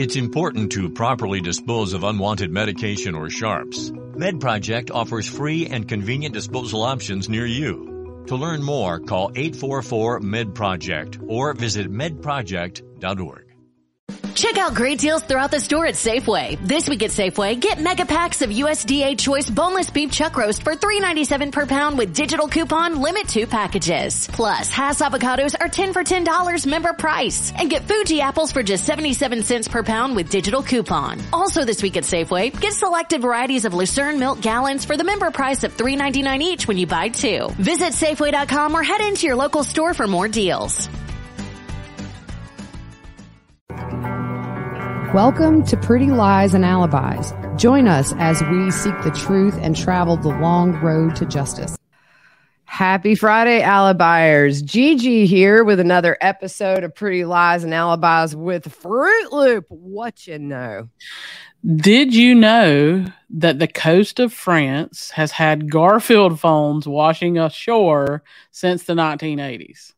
It's important to properly dispose of unwanted medication or sharps. MedProject offers free and convenient disposal options near you. To learn more, call 844-MED-PROJECT or visit medproject.org. Check out great deals throughout the store at Safeway. This week at Safeway, get mega packs of USDA Choice boneless beef chuck roast for $3.97 per pound with digital coupon, limit 2 packages. Plus, Hass avocados are 10 for $10 member price. And get Fuji apples for just 77 cents per pound with digital coupon. Also this week at Safeway, get selected varieties of Lucerne milk gallons for the member price of $3.99 each when you buy 2. Visit Safeway.com or head into your local store for more deals. Welcome to Pretty Lies and Alibis. Join us as we seek the truth and travel the long road to justice. Happy Friday, Alibiers. Gigi here with another episode of Pretty Lies and Alibis with Fruit Loop. What you know? Did you know that the coast of France has had Garfield phones washing ashore since the 1980s?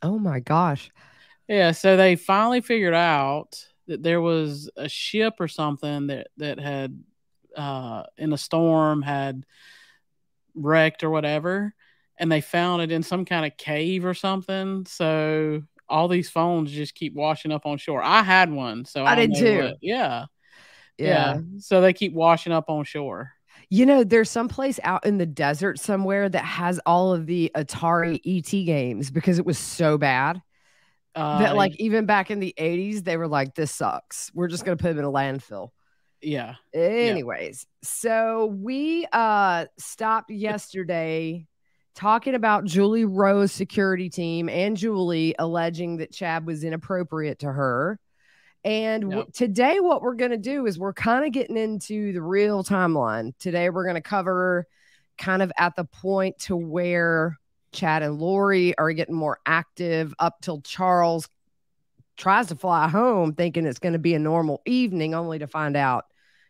Oh my gosh. Yeah, so they finally figured out that there was a ship or something that had in a storm had wrecked or whatever, and they found it in some kind of cave or something. So all these phones just keep washing up on shore. I had one, so I did too. Yeah. So they keep washing up on shore. You know, there's some place out in the desert somewhere that has all of the Atari ET games because it was so bad. That like even back in the 80s, they were like, this sucks. We're just going to put them in a landfill. Yeah. Anyways, so we stopped yesterday talking about Julie Rowe's security team and Julie alleging that Chad was inappropriate to her. And today what we're going to do is we're kind of getting into the real timeline. Today we're going to cover kind of at the point to where Chad and Lori are getting more active up till Charles tries to fly home thinking it's going to be a normal evening, only to find out,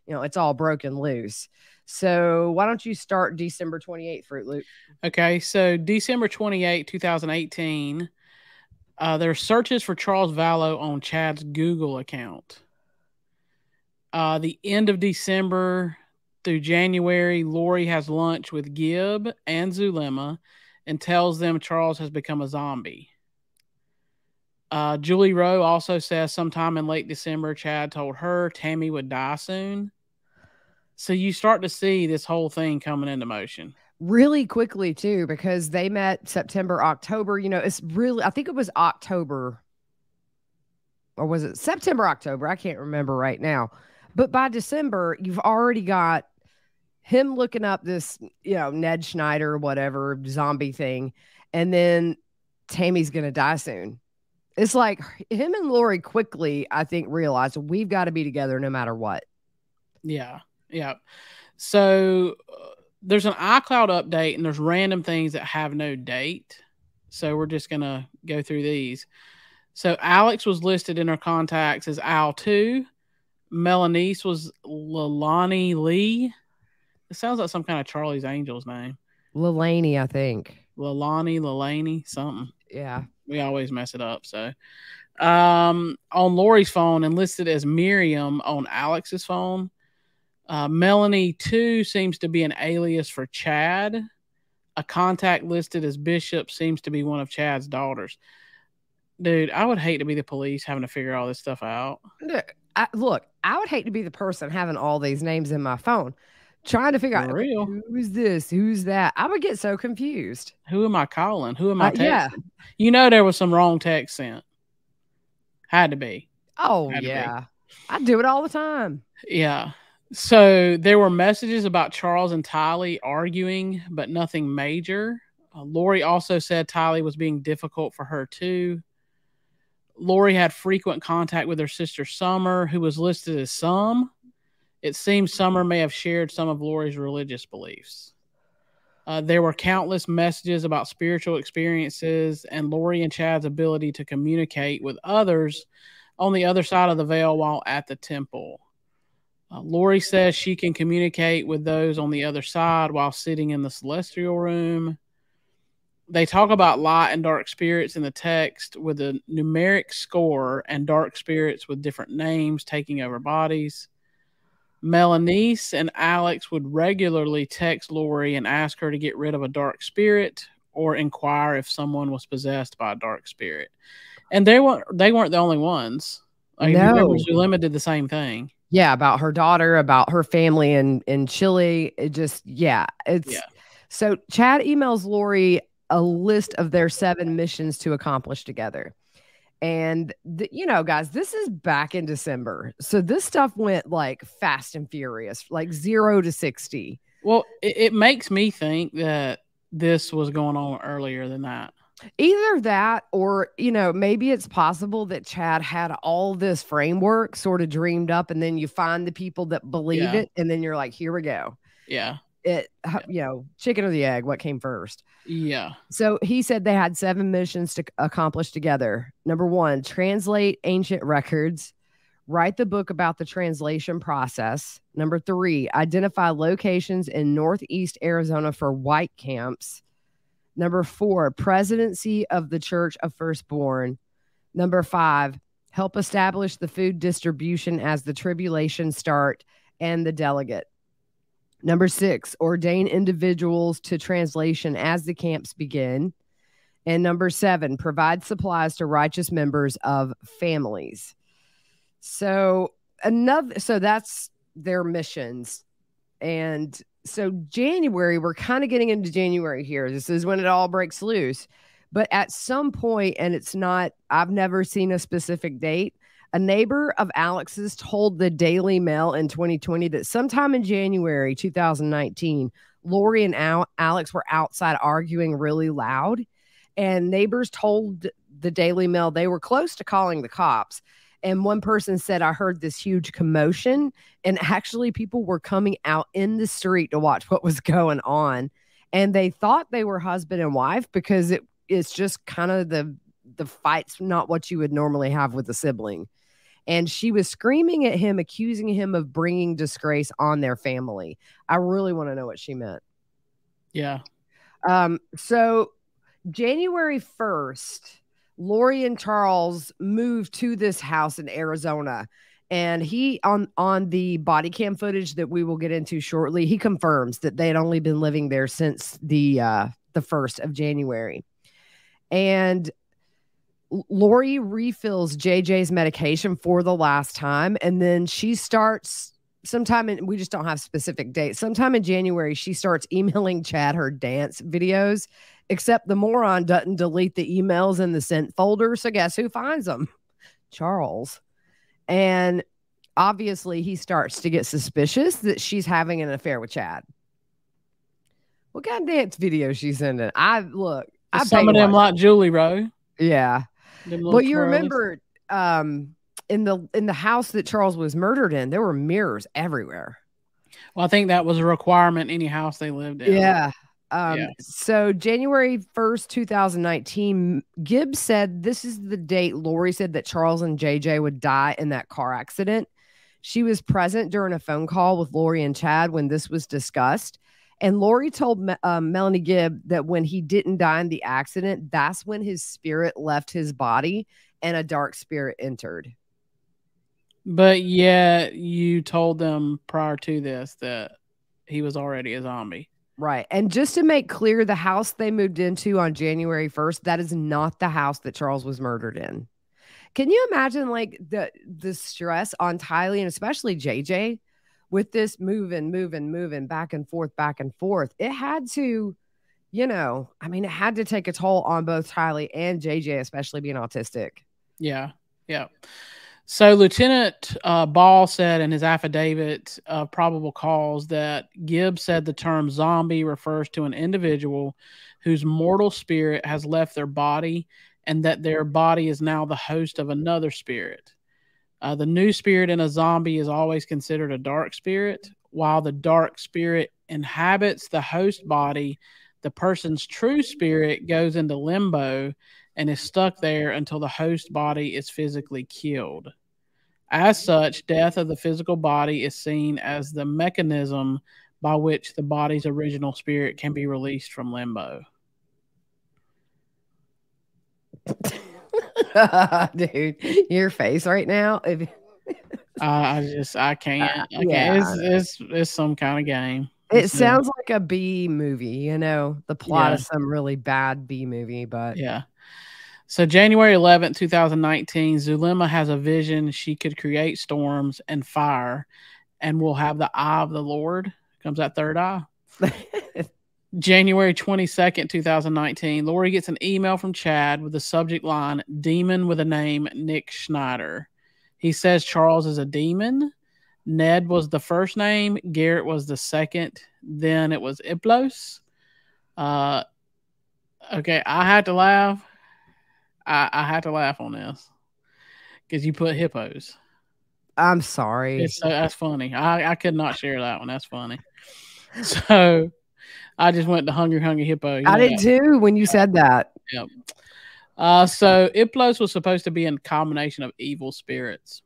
you know, it's all broken loose. So why don't you start December 28th, Fruit Loop? Okay, so December 28, 2018, there are searches for Charles Vallow on Chad's Google account. The end of December through January, Lori has lunch with Gibb and Zulema and tells them Charles has become a zombie. Julie Rowe also says sometime in late December, Chad told her Tammy would die soon. So you start to see this whole thing coming into motion. Really quickly, too, because they met September, October. You know, it's really, I think it was October. Or was it September, October? I can't remember right now. But by December, you've already got him looking up this, you know, Ned Schneider, whatever, zombie thing. And then Tammy's going to die soon. It's like him and Lori quickly, I think, realized we've got to be together no matter what. Yeah. So there's an iCloud update and there's random things that have no date. So we're just going to go through these. So Alex was listed in her contacts as Al2. Melanice was Lilani Lee. It sounds like some kind of Charlie's Angels name. Lilani, I think. Lilani, something. Yeah. We always mess it up. So on Lori's phone and listed as Miriam on Alex's phone. Melanie 2 seems to be an alias for Chad. A contact listed as Bishop seems to be one of Chad's daughters. Dude, I would hate to be the police having to figure all this stuff out. Look, I would hate to be the person having all these names in my phone. Trying to figure out who's this, who's that. I would get so confused. Who am I calling? Who am I texting? Yeah. You know there was some wrong text sent. Had to be. Oh, yeah. I do it all the time. Yeah. So there were messages about Charles and Tylee arguing, but nothing major. Lori also said Tylee was being difficult for her too. Lori had frequent contact with her sister Summer, who was listed as Some. It seems Summer may have shared some of Lori's religious beliefs. There were countless messages about spiritual experiences and Lori and Chad's ability to communicate with others on the other side of the veil while at the temple. Lori says she can communicate with those on the other side while sitting in the celestial room. They talk about light and dark spirits in the text with a numeric score and dark spirits with different names taking over bodies. Melanice and Alex would regularly text Lori and ask her to get rid of a dark spirit or inquire if someone was possessed by a dark spirit. And they weren't the only ones. Like, No. if you remember, Zulema did the same thing. Yeah, about her daughter, about her family in Chile. It just, So Chad emails Lori a list of their 7 missions to accomplish together. And, guys, this is back in December. So this stuff went like fast and furious, like 0 to 60. Well, it makes me think that this was going on earlier than that. Either that or, maybe it's possible that Chad had all this framework sort of dreamed up, and then you find the people that believe it, and then you're like, here we go. Yeah. Chicken or the egg, what came first? Yeah. So he said they had 7 missions to accomplish together. Number 1, translate ancient records, write the book about the translation process. Number 3, identify locations in Northeast Arizona for white camps. Number 4, presidency of the Church of Firstborn. Number 5, help establish the food distribution as the tribulations start and the delegate. Number 6, ordain individuals to translation as the camps begin. And number 7, provide supplies to righteous members of families. So that's their missions. And so January, we're kind of getting into January here. This is when it all breaks loose. But at some point, and I've never seen a specific date, a neighbor of Alex's told the Daily Mail in 2020 that sometime in January 2019, Lori and Alex were outside arguing really loud. And neighbors told the Daily Mail they were close to calling the cops. And one person said, I heard this huge commotion. And actually, people were coming out in the street to watch what was going on. And they thought they were husband and wife because it's just kind of the fight's not what you would normally have with a sibling. And she was screaming at him, accusing him of bringing disgrace on their family. I really want to know what she meant. Yeah. So January 1st, Lori and Charles moved to this house in Arizona. And he, on the body cam footage that we will get into shortly, he confirms that they had only been living there since the 1st of January. And Lori refills JJ's medication for the last time, and then she starts we just don't have specific dates. Sometime in January, she starts emailing Chad her dance videos, except the moron doesn't delete the emails in the sent folder. So guess who finds them? Charles. And obviously he starts to get suspicious that she's having an affair with Chad. What kind of dance videos she's sending? Some of them like Julie Rowe. Yeah. Well, you remember in the house that Charles was murdered in, there were mirrors everywhere. Well, I think that was a requirement any house they lived in. Yeah. So January 1st, 2019, Gibbs said this is the date Lori said that Charles and JJ would die in that car accident. She was present during a phone call with Lori and Chad when this was discussed. And Lori told Melanie Gibb that when he didn't die in the accident, that's when his spirit left his body and a dark spirit entered. But yeah, you told them prior to this that he was already a zombie. Right. And just to make clear, the house they moved into on January 1st, that is not the house that Charles was murdered in. Can you imagine like the stress on Tylee and especially JJ? With this moving back and forth, it had to, it had to take a toll on both Tylee and JJ, especially being autistic. Yeah. Yeah. So Lieutenant Ball said in his affidavit of probable cause that Gibbs said the term zombie refers to an individual whose mortal spirit has left their body and that their body is now the host of another spirit. The new spirit in a zombie is always considered a dark spirit. While the dark spirit inhabits the host body, the person's true spirit goes into limbo and is stuck there until the host body is physically killed. As such, death of the physical body is seen as the mechanism by which the body's original spirit can be released from limbo. Dude, your face right now. I can't. Yeah, It's some kind of game. it sounds like a B movie, the plot Yeah. of some really bad B movie, but Yeah. So January 11th, 2019, Zulema has a vision she could create storms and fire and will have the eye of the Lord. Comes that third eye. January 22nd, 2019, Lori gets an email from Chad with the subject line, demon with a name, Nick Schneider. He says Charles is a demon. Ned was the first name. Garrett was the second. Then it was Iplos. Okay, I had to laugh. I had to laugh on this because you put hippos. I'm sorry. That's funny. I could not share that one. That's funny. So I just went to Hungry Hippo. I did too when you said that. Yep. So Iplos was supposed to be a combination of evil spirits.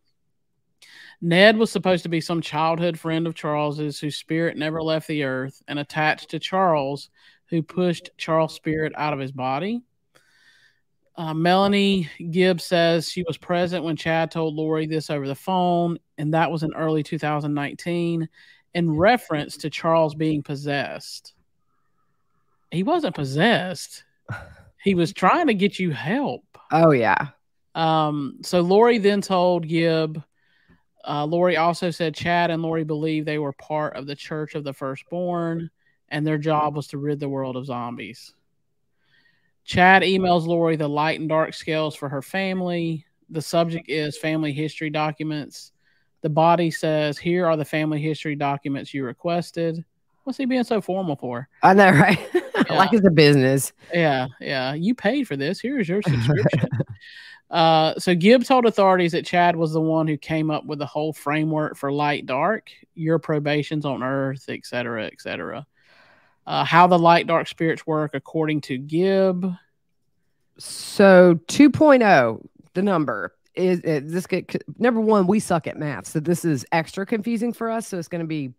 Ned was supposed to be some childhood friend of Charles's whose spirit never left the earth and attached to Charles, who pushed Charles' spirit out of his body. Melanie Gibbs says she was present when Chad told Lori this over the phone, and that was in early 2019 in reference to Charles being possessed. He wasn't possessed. He was trying to get you help. Oh, yeah. So Lori then told Gibb. Lori also said Chad and Lori believed they were part of the Church of the Firstborn, and their job was to rid the world of zombies. Chad emails Lori the light and dark scales for her family. The subject is family history documents. The body says, here are the family history documents you requested. What's he being so formal for? I know, right? Yeah. Like it's a business. Yeah. You paid for this. Here's your subscription. So Gibb told authorities that Chad was the one who came up with the whole framework for light, dark, your probations on Earth, et cetera, et cetera. How the light, dark spirits work according to Gibb. So 2.0, the number is number one. We suck at math, so this is extra confusing for us. So it's going to be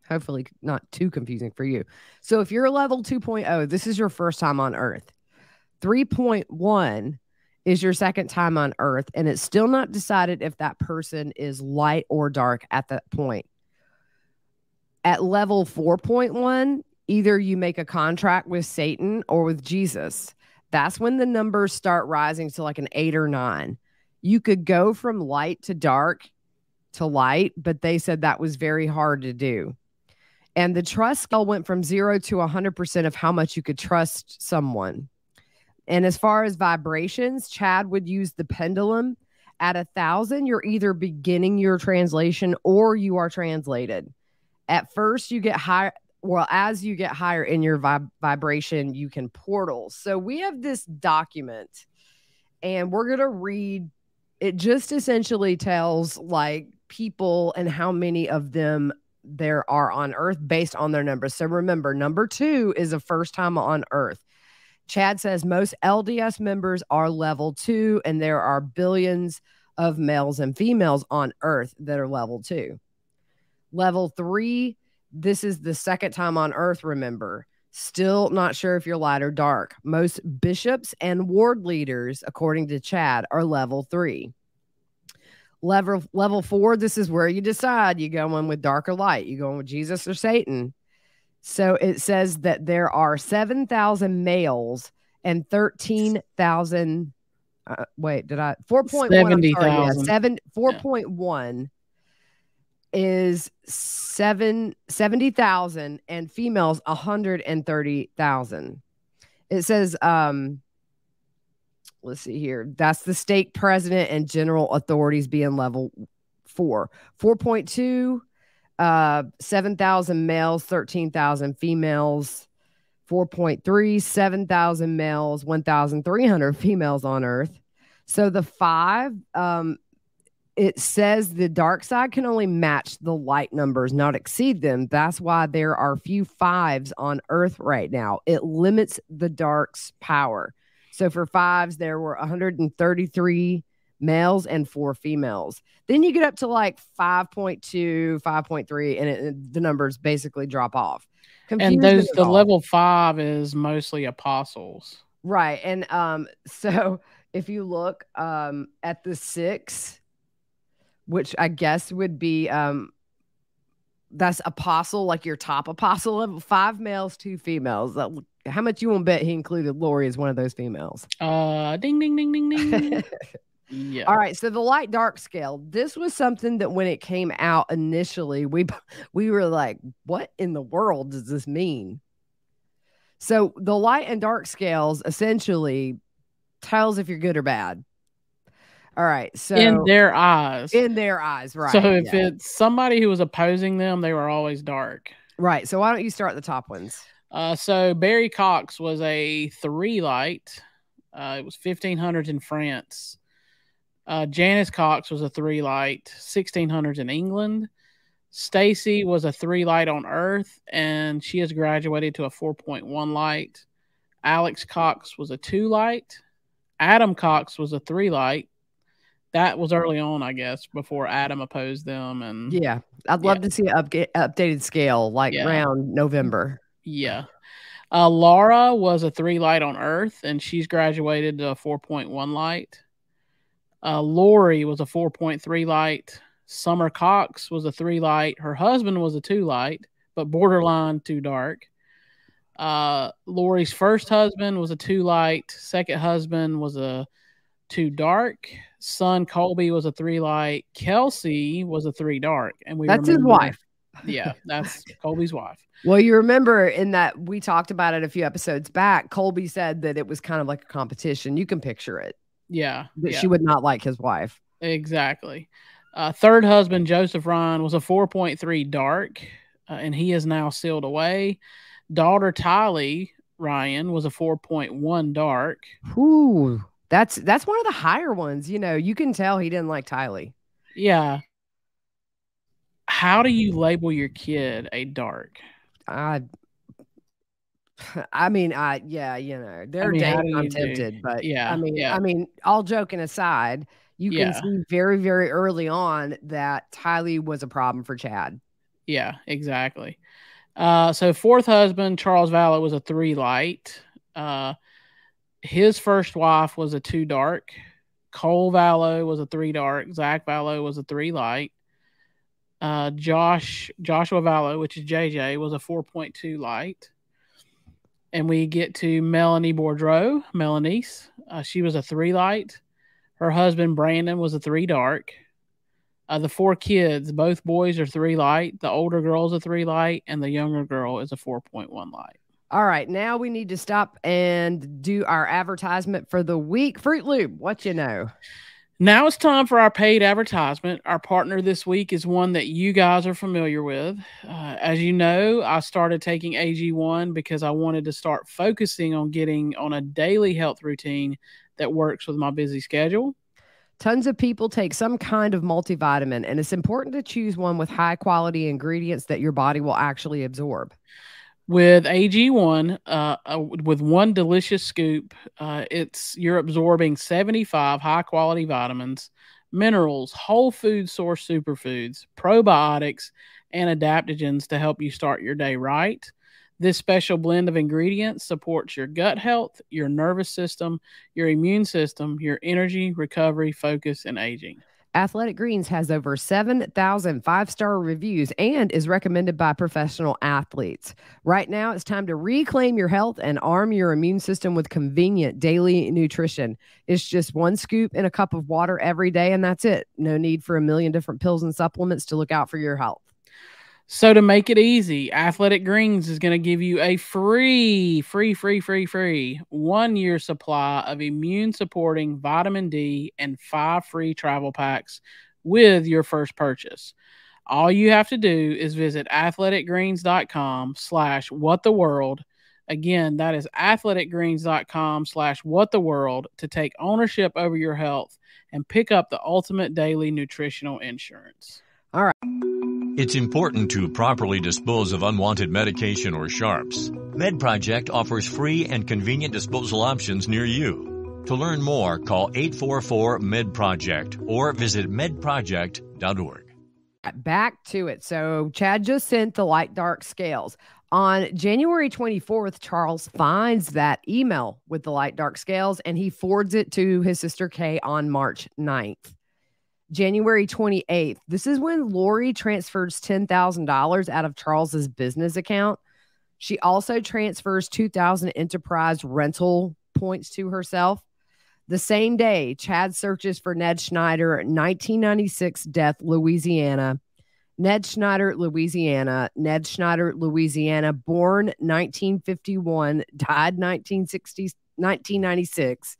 hopefully not too confusing for you. So if you're level 2.0, this is your first time on Earth. 3.1 is your second time on Earth, and it's still not decided if that person is light or dark at that point. At level 4.1, either you make a contract with Satan or with Jesus. That's when the numbers start rising to like an 8 or 9. You could go from light to dark to light, but they said that was very hard to do. And the trust scale went from 0 to 100% of how much you could trust someone. And as far as vibrations, Chad would use the pendulum. At 1,000, you're either beginning your translation or you are translated. At first, you get higher. Well, as you get higher in your vibration, you can portal. So we have this document, and we're going to read. It just essentially tells like people and how many of them there are on Earth based on their numbers. So remember, number 2 is a first time on Earth. Chad says most LDS members are level 2, and there are billions of males and females on Earth that are level 2. Level 3, this is the second time on Earth, remember. Still not sure if you're light or dark. Most bishops and ward leaders, according to Chad, are level 3. Level 4, this is where you decide. You going with dark or light. You going with Jesus or Satan. So it says that there are 7,000 males and 13,000. 4.1. 70,000. 4.1 is 70,000 and females 130,000. It says, let's see here. That's the stake president and general authorities being level 4. 4.2. 7,000 males, 13,000 females. 4.3, 7,000 males, 1,300 females on Earth. So the 5, it says the dark side can only match the light numbers, not exceed them. That's why there are few 5s on Earth right now. It limits the dark's power. So for 5s, there were 133 males and 4 females. Then you get up to like 5.2, 5.3, and the numbers basically drop off. And the level 5 is mostly apostles. Right. And so if you look at the 6, which I guess would be that's apostle, like your top apostle level, 5 males, 2 females. How much you want to bet he included Lori as one of those females? Ding, ding, ding, ding, ding. Yeah. All right. So the light dark scale, this was something that when it came out initially, we were like, what in the world does this mean? So the light and dark scales essentially tells if you're good or bad. All right. So in their eyes, right. So if it's somebody who was opposing them, they were always dark. Right. So why don't you start the top ones? So Barry Cox was a 3 light. It was 1500s in France. Janice Cox was a 3 light, 1600s in England. Stacy was a 3 light on Earth, and she has graduated to a 4.1 light. Alex Cox was a 2 light. Adam Cox was a 3 light. That was early on, I guess, before Adam opposed them. And yeah, I'd love to see an updated scale, like around November. Yeah. Laura was a 3 light on Earth, and she's graduated to a 4.1 light. Lori was a 4.3 light. Summer Cox was a 3 light. Her husband was a 2 light, but borderline too dark. Lori's first husband was a 2 light. Second husband was a 2 dark. Son Colby was a 3 light. Kelsey was a 3 dark. And that's his wife. Yeah, that's Colby's wife. Well, you remember in that we talked about it a few episodes back, Colby said that it was kind of like a competition. You can picture it. Yeah. That she would not like his wife. Exactly. Third husband, Joseph Ryan, was a 4.3 dark, and he is now sealed away. Daughter Tylee Ryan was a 4.1 dark. Ooh, that's one of the higher ones. You know, you can tell he didn't like Tylee. Yeah. How do you label your kid a dark? I mean, yeah, you know, they're dating. I'm tempted, but I mean, all joking aside, you can see very, very early on that Tylee was a problem for Chad. Yeah, exactly. So fourth husband, Charles Vallow, was a 3 light. His first wife was a 2 dark. Cole Vallow was a 3 dark. Zach Vallow was a 3 light. Joshua Vallow, which is JJ, was a 4.2 light. And we get to Melanie Boudreau, Melanice. She was a 3 light. Her husband, Brandon, was a 3 dark. The 4 kids, both boys are 3 light. The older girl is a 3 light, and the younger girl is a 4.1 light. All right, now we need to stop and do our advertisement for the week. Fruit Loop, what you know? Now it's time for our paid advertisement. Our partner this week is one that you guys are familiar with. As you know, I started taking AG1 because I wanted to start focusing on getting on a daily health routine that works with my busy schedule. Tons of people take some kind of multivitamin, and it's important to choose one with high quality ingredients that your body will actually absorb. With AG1, with one delicious scoop, you're absorbing 75 high-quality vitamins, minerals, whole food source superfoods, probiotics, and adaptogens to help you start your day right. This special blend of ingredients supports your gut health, your nervous system, your immune system, your energy, recovery, focus, and aging. Athletic Greens has over 7,000 5-star reviews and is recommended by professional athletes. Right now, it's time to reclaim your health and arm your immune system with convenient daily nutrition. It's just 1 scoop in a cup of water every day, and that's it. No need for a million different pills and supplements to look out for your health. So to make it easy, Athletic Greens is going to give you a free 1-year supply of immune-supporting vitamin D and 5 free travel packs with your first purchase. All you have to do is visit athleticgreens.com/whattheworld. Again, that is athleticgreens.com/whattheworld to take ownership over your health and pick up the ultimate daily nutritional insurance. All right. It's important to properly dispose of unwanted medication or sharps. MedProject offers free and convenient disposal options near you. To learn more, call 844-MED-PROJECT or visit medproject.org. Back to it. So Chad just sent the light dark scales. On January 24th, Charles finds that email with the light dark scales and he forwards it to his sister Kay on March 9th. January 28th, this is when Lori transfers $10,000 out of Charles's business account. She also transfers 2,000 enterprise rental points to herself. The same day, Chad searches for Ned Schneider, 1996 death, Louisiana. Ned Schneider, Louisiana, born 1951, died 1996,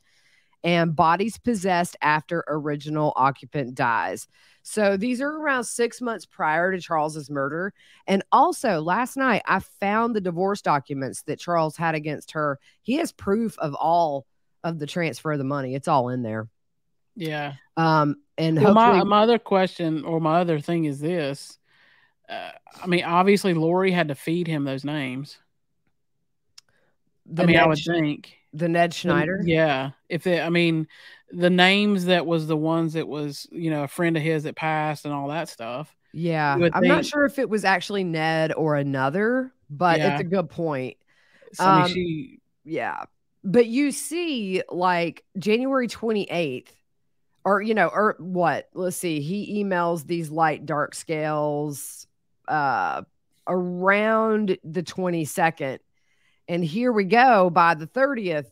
and bodies possessed after original occupant dies. So these are around 6 months prior to Charles's murder. And also last night, I found the divorce documents that Charles had against her. He has proof of all of the transfer of the money. It's all in there. Yeah. And well, hopefully my other question or my other thing is this. I mean, obviously Lori had to feed him those names. I would think the Ned Schneider. Yeah. The names that was the ones that was, a friend of his that passed and all that stuff. Yeah. I'm not sure if it was actually Ned or another, but it's a good point. So, yeah. But you see, like January 28th, or what? Let's see. He emails these light dark scales around the 22nd. And here we go. By the 30th,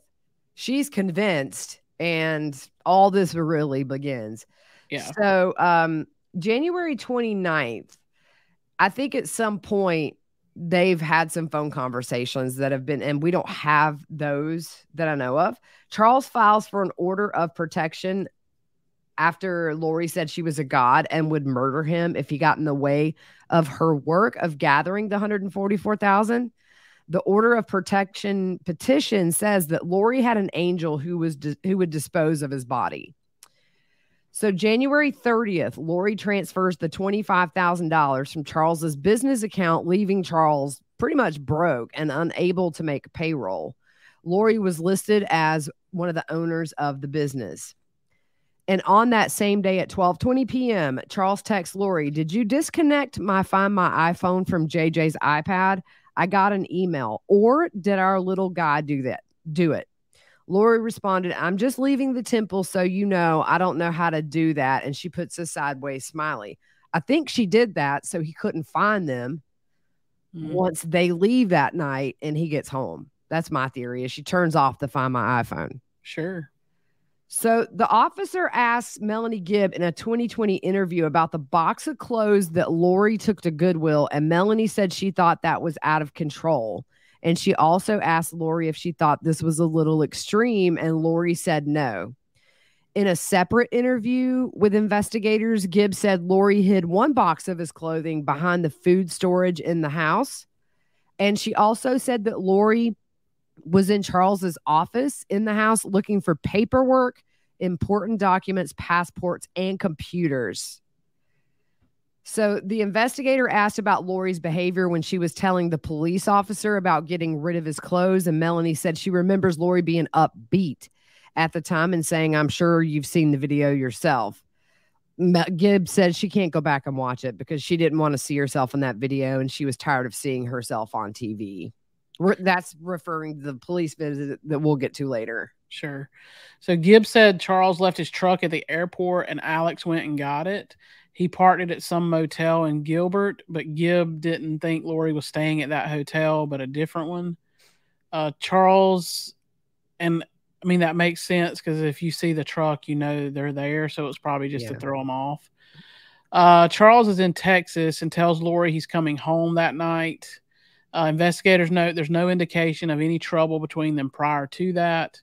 she's convinced, and all this really begins. Yeah. So January 29th, I think at some point they've had some phone conversations that have been, and we don't have those that I know of. Charles files for an order of protection after Lori said she was a god and would murder him if he got in the way of her work of gathering the $144,000. The order of protection petition says that Lori had an angel who would dispose of his body. So January 30th, Lori transfers the $25,000 from Charles's business account, leaving Charles pretty much broke and unable to make payroll. Lori was listed as one of the owners of the business. And on that same day at 12:20 p.m., Charles texts Lori, "Did you disconnect my Find My iPhone from JJ's iPad? I got an email. Or did our little guy do it?" Lori responded, "I'm just leaving the temple, so I don't know how to do that." And she puts a sideways smiley. I think she did that so he couldn't find them once they leave that night and he gets home. That's my theory, is she turns off the Find My iPhone. Sure. So the officer asks Melanie Gibb in a 2020 interview about the box of clothes that Lori took to Goodwill, and Melanie said she thought that was out of control. And she also asked Lori if she thought this was a little extreme, and Lori said no. In a separate interview with investigators, Gibb said Lori hid one box of his clothing behind the food storage in the house. And she also said that Lori was in Charles's office in the house looking for paperwork, important documents, passports, and computers. So the investigator asked about Lori's behavior when she was telling the police officer about getting rid of his clothes, and Melanie said she remembers Lori being upbeat at the time and saying, "I'm sure you've seen the video yourself." Gibbs said she can't go back and watch it because she didn't want to see herself in that video, and she was tired of seeing herself on TV. That's referring to the police visit that we'll get to later. Sure. So Gibbs said Charles left his truck at the airport and Alex went and got it. He parked it at some motel in Gilbert, but Gibb didn't think Lori was staying at that hotel, but a different one. Charles, and that makes sense because if you see the truck, they're there. So it's probably just to throw them off. Charles is in Texas and tells Lori he's coming home that night. Investigators note there's no indication of any trouble between them prior to that.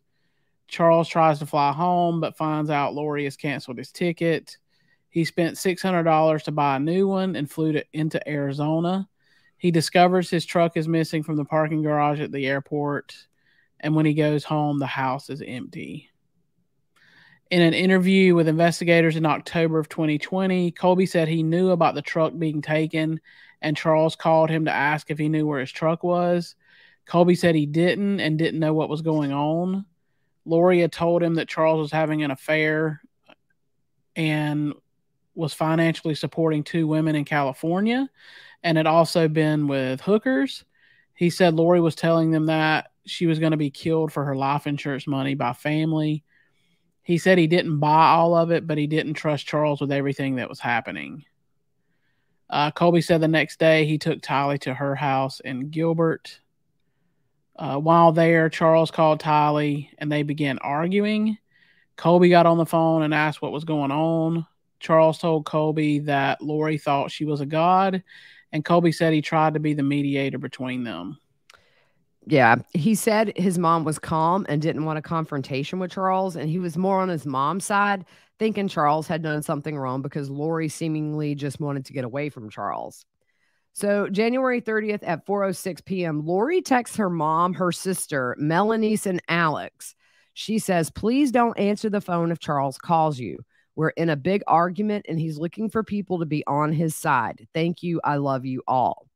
Charles tries to fly home, but finds out Lori has canceled his ticket. He spent $600 to buy a new one and flew into Arizona. He discovers his truck is missing from the parking garage at the airport. And when he goes home, the house is empty. In an interview with investigators in October of 2020, Colby said he knew about the truck being taken, and Charles called him to ask if he knew where his truck was. Colby said he didn't and didn't know what was going on. Lori had told him that Charles was having an affair and was financially supporting two women in California and had also been with hookers. He said Lori was telling them that she was going to be killed for her life insurance money by family. He said he didn't buy all of it, but he didn't trust Charles with everything that was happening. Colby said the next day he took Tylee to her house in Gilbert. While there, Charles called Tylee and they began arguing. Colby got on the phone and asked what was going on. Charles told Colby that Lori thought she was a god, and Colby said he tried to be the mediator between them. Yeah, he said his mom was calm and didn't want a confrontation with Charles, and he was more on his mom's side, thinking Charles had done something wrong because Lori seemingly just wanted to get away from Charles. So January 30th at 4:06 p.m., Lori texts her mom, her sister, Melanice, and Alex. She says, please don't answer the phone if Charles calls you. We're in a big argument and he's looking for people to be on his side. Thank you. I love you all.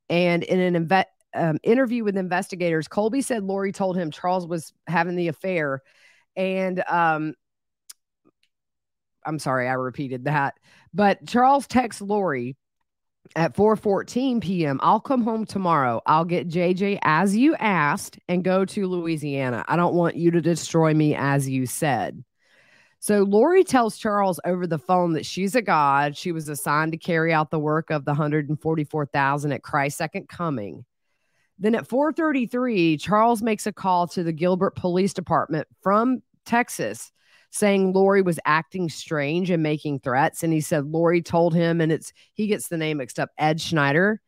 And in an interview with investigators, Colby said Lori told him Charles was having the affair. And I'm sorry, I repeated that. But Charles texts Lori at 4:14 p.m. I'll come home tomorrow. I'll get JJ as you asked and go to Louisiana. I don't want you to destroy me as you said. So Lori tells Charles over the phone that she's a god. She was assigned to carry out the work of the 144,000 at Christ's second coming. Then at 4:33, Charles makes a call to the Gilbert Police Department from Texas saying Lori was acting strange and making threats. And he said Lori told him, and he gets the name mixed up, Ed Schneider,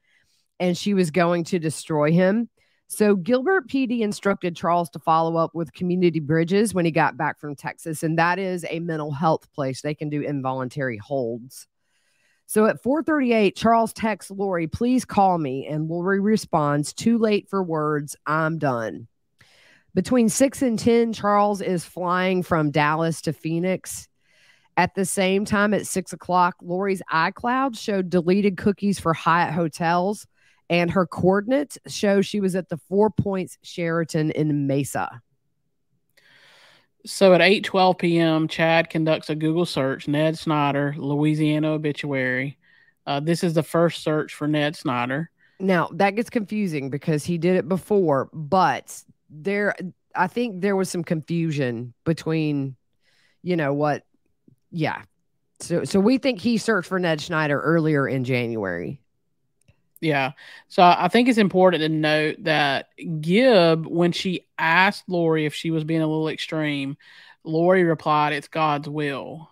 and she was going to destroy him. So Gilbert PD instructed Charles to follow up with Community Bridges when he got back from Texas, and that is a mental health place. They can do involuntary holds. So at 4:38, Charles texts Lori, please call me, and Lori responds, too late for words, I'm done. Between 6 and 10, Charles is flying from Dallas to Phoenix. At the same time, at 6 o'clock, Lori's iCloud showed deleted cookies for Hyatt hotels, and her coordinates show she was at the Four Points Sheraton in Mesa. So at 8:12 p.m., Chad conducts a Google search, Ned Snyder, Louisiana obituary. This is the first search for Ned Snyder. Now, that gets confusing because he did it before, but I think there was some confusion between, what. Yeah. So we think he searched for Ned Schneider earlier in January. Yeah. So I think it's important to note that Gibb, when she asked Lori if she was being a little extreme, Lori replied, it's God's will.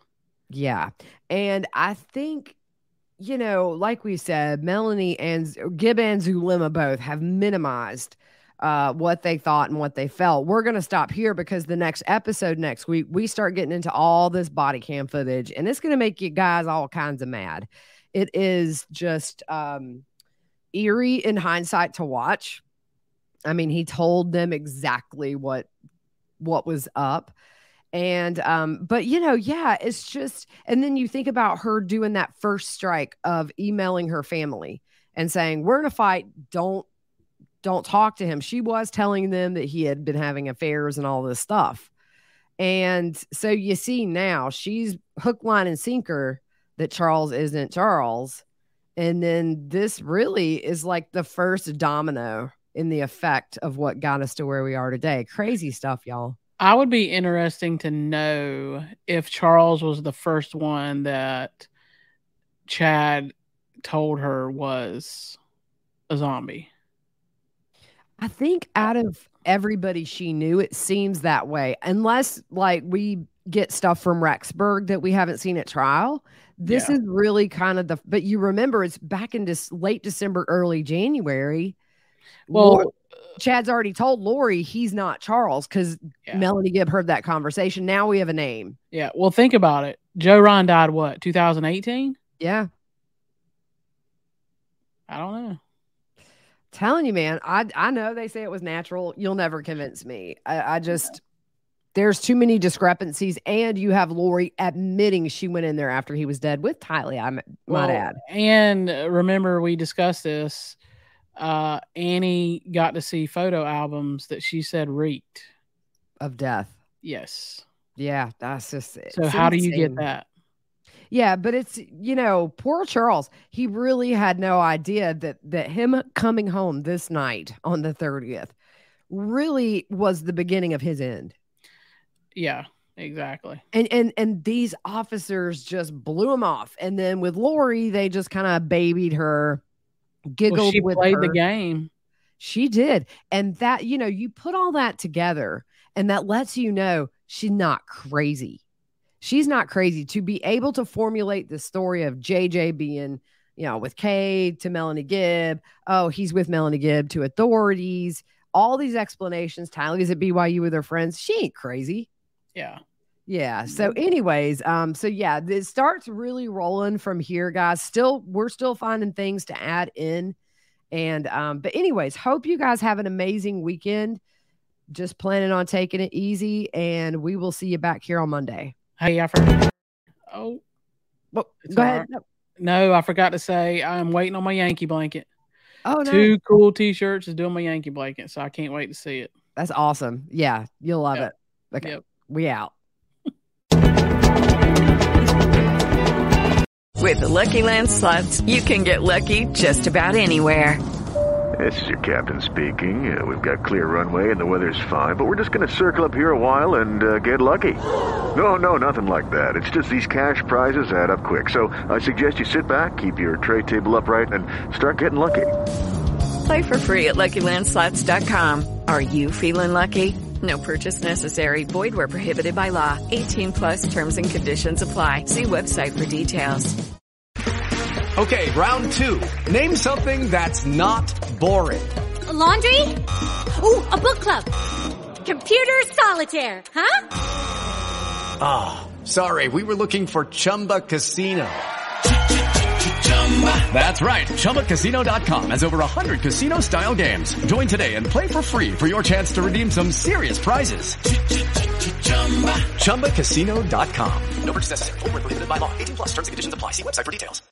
Yeah. And I think, like we said, Melanie and Gibb and Zulema both have minimized what they thought and what they felt. We're going to stop here because the next episode next week, we start getting into all this body cam footage, and it's going to make you guys all kinds of mad. It is just eerie in hindsight to watch. I mean, he told them exactly what was up. And, but yeah, it's just, and then you think about her doing that first strike of emailing her family and saying, we're in a fight. Don't talk to him. She was telling them that he had been having affairs and all this stuff. And so you see now she's hook, line, and sinker that Charles isn't Charles. And then this really is like the first domino in the effect of what got us to where we are today. Crazy stuff, y'all. I would be interesting to know if Charles was the first one that Chad told her was a zombie. I think out of everybody she knew, it seems that way. Unless like we get stuff from Rexburg that we haven't seen at trial. This is really kind of but you remember it's back in this late December, early January. Well, Chad's already told Lori he's not Charles because Melanie Gibb heard that conversation. Now we have a name. Yeah. Well, think about it. Joe Ryan died what, 2018? Yeah. I don't know. Telling you, man, I know they say it was natural. You'll never convince me. I just there's too many discrepancies, and you have Lori admitting she went in there after he was dead with Tylee, I might add. And remember, we discussed this. Annie got to see photo albums that she said reeked of death. Yes. Yeah, that's just so. How do you get that? Yeah, but it's, poor Charles. He really had no idea that him coming home this night on the 30th really was the beginning of his end. Yeah, exactly. And these officers just blew him off. And then with Lori, they just kind of babied her, giggled with her. She played the game. She did. And that, you put all that together and that lets you know she's not crazy. She's not crazy to be able to formulate the story of JJ being, with Kay to Melanie Gibb. Oh, he's with Melanie Gibb to authorities. All these explanations. Tylee's at BYU with her friends. She ain't crazy. Yeah. Yeah. So anyways, it starts really rolling from here, guys. We're still finding things to add in. And, but anyways, hope you guys have an amazing weekend. Just planning on taking it easy, and we will see you back here on Monday. Hey, I forgot. Oh, well, go ahead. Right. No, I forgot to say I'm waiting on my Yankee blanket. Oh, no. 2 cool T-shirts is doing my Yankee blanket, so I can't wait to see it. That's awesome. Yeah, you'll love it. Okay, yep. We out. With the Lucky Land Slots, you can get lucky just about anywhere. This is your captain speaking. We've got clear runway and the weather's fine, but we're just going to circle up here a while and get lucky. No, nothing like that. It's just these cash prizes add up quick. So I suggest you sit back, keep your tray table upright, and start getting lucky. Play for free at LuckyLandSlots.com. Are you feeling lucky? No purchase necessary. Void where prohibited by law. 18+ terms and conditions apply. See website for details. Okay, round 2. Name something that's not boring. A laundry? Ooh, a book club. Computer solitaire, huh? Ah, sorry, we were looking for Chumba Casino. That's right, ChumbaCasino.com has over 100 casino-style games. Join today and play for free for your chance to redeem some serious prizes. ChumbaCasino.com. No purchase necessary. Void where prohibited by law. 18+ terms and conditions apply. See website for details.